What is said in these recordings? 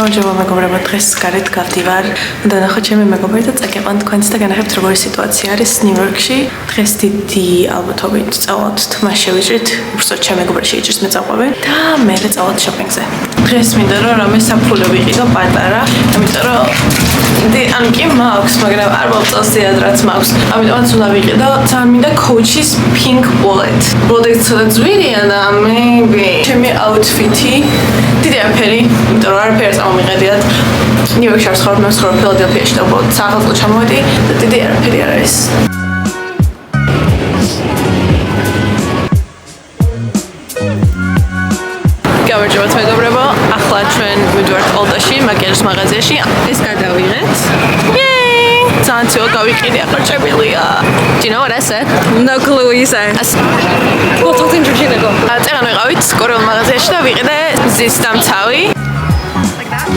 გამარჯობა მეგობრებო, დღეს გარეთ გავდივარ. უნდა ნახოთ ჩემი მეგობრები და წაგიყვანთ თქვენც და განახებთ როგორი სიტუაცია არის ნიუ-იორკში. დღეს დიდი ალბათობით წავალთ თმას შევიჭრით, უბრალოდ ჩემი მეგობრები შეიჭრს მე წაყვავენ და მე წავალთ შოპინგზე. დღეს მინდა რომ რამე საფულო ვიყიდო პატარა, ამიტომ რომ ანუ კი მაქვს, მაგრამ არ მოვწონს რაც მაქვს. ამიტომაც უნდა ვიყიდო ძალიან მინდა Coach-ის pink wallet. როდესაც ცოტა ძვირია და maybe ჩემი outfit-ი დიდი არაფერი, იმიტომ რომ არაფერს ამომიყედიათ. ნიუ-იორკში ვცხოვრობ, მე ვცხოვრობ ფილადელფიაში და უბრალოდ სახელმწიფო ჩამოვედი და დიდი არაფერი არ არის. გამარჯობათ მეგობრებო, ახლა ჩვენ მივდივართ ოლდაში, მაკიაჟის მაღაზიაში. ეს გადავიღეთ. ძალიან ცივი გავიყიდე, აღარჩებილია. Do you know what I said? No clue what you say. What talking to you ago? წეგან ვიყავით კორეულ მაღაზიაში და ვიყიდე ზის დამცავი. Like that?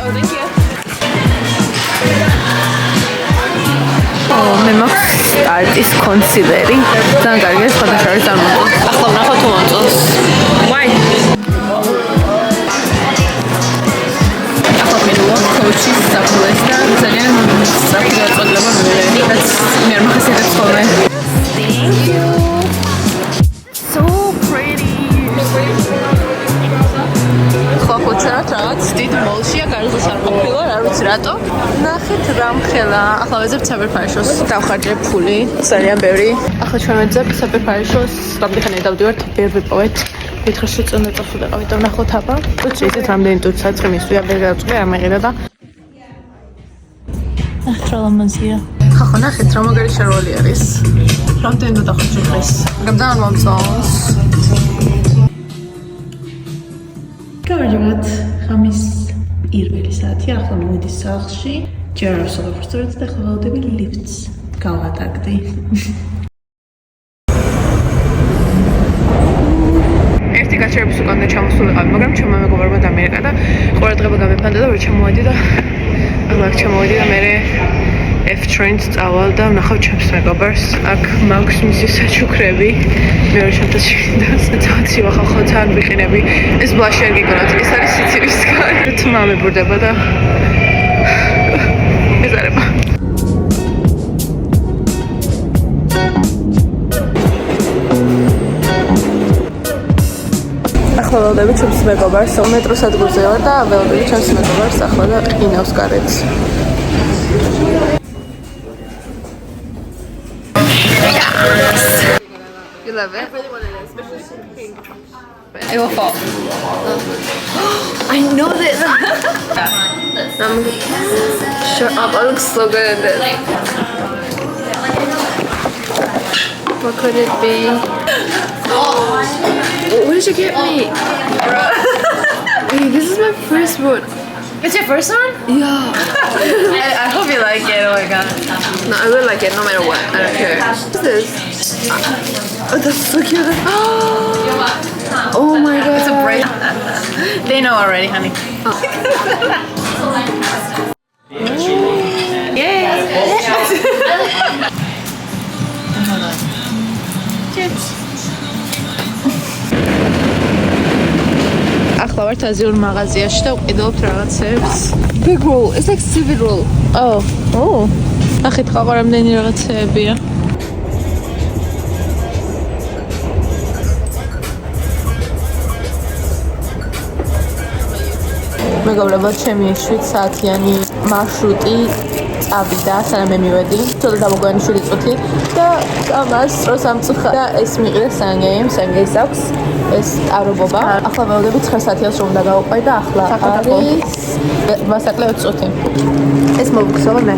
Oh, thank you. მე მაქვს არტის კონსილერი. ძალიან კარგი, სხვადასხვა არის წარმოდგენილი. ახლა ვნახოთ თუ მომწონს. Why? Coach-ის საფულეს და ძალიან საფულო წოდება მივიღე. რაც მე არ მახასიათებს ხოლმე. Thank you. So pretty. ხო ხოჩარად რაღაც დიდ მოლშია გარეგოს არ ყოფილა, არ ვიცი რატო. ნახეთ რა მხელა. ახლა ვეძებთ საფერფაიშოს. დავხარჯებ ფული, ძალიან ბევრი. ახლა ჩვენ ვეძებთ საფერფაიშოს. რამდენი დავდივართ, ვერ ვიპოვეთ. ვითხარ შეწონდა წახულიყავ, იმიტომ ნახოთ აბა. თუ შეიძლება რამდენი ტურს საწყემის ვია ვერ გავწყე, არ მეღირა და ახლა ლამაზია. ხახო ნახეთ რა მაგარი შარვალი არის. რამდენი უნდა დახვეჭო დღეს. მაგრამ ძალიან მომწონს. გამარჯობათ, ხამის პირველი საათია, ახლა მოვედი სახლში. ჯერ არ ვსწავლობ სწორედ და ახლა ვავდები ლიფტს. გავატაკდი. ერთი გაჩერების უკანდა ჩამოსულიყავი, მაგრამ ჩემმა მეგობრებმა დამიერეკა და ყურადღება გამეფანტა და ვერ ჩამოვედი და ახლა ჩამოვედი და მე F-Train წავალ და ვნახავ ჩემს მეგობრს. აქ მაქვს მისი საჩუქრები. მეორე შემთხვევაში ძალიან ცივა ხალხო, ძალიან ვიყინები. ეს ბლაში არ გიგონათ, ეს არის სიცივისგან. თმა მებურდება და ეზარება. ახლა ველოდები ჩემს მეგობრს, მეტროს ადგილზე ვარ და ველოდები ჩემს მეგობრს ახლა და ყინავს გარეთ. You love it? I really want it, especially pink. It will fall. I know this. Shut up, it looks so good in this. What could it be? What did you get me? Wait, this is my first one. It's your first one? Yeah. I hope you like it. Oh my god. No, I will like it no matter what. I don't care. What's this? Oh, that's so cute. Oh my god. It's a braid. They know already, honey. Yay! Cheers. ახლა ვართ აზიურ მაღაზიაში და ვყიდავთ რაღაცებს. Big roll, it's like seaweed roll. Oh. ნახეთ ხა რამდენი რაღაცეებია. მეგობრებო, ჩემი 7 საათიანი მარშრუტი წავიდა, სანამ მე მივედი. ცოტა დამოგვანიშვილი წუთი და ამას წროს ამწუხა და ეს მიყიდა სანგეიმს აქვს. ეს არობობა. ახლა ველოდები 9 საათიას რომ უნდა გავუყვე და ახლა არის მასაკლე 20 წუთი. ეს მოვიქცევა მე.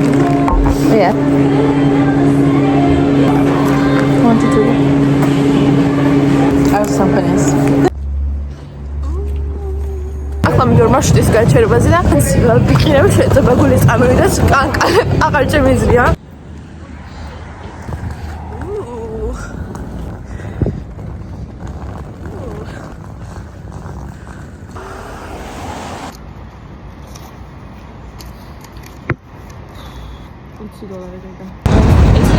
Yeah. 1 2 3. არის სამფენეს. ახლა მივდივარ მარშრუტის გაჩერებაზე და ვიყირებ შეიძლება გულის წამოვიდეს კანკალე აღარ შემიძლია. $20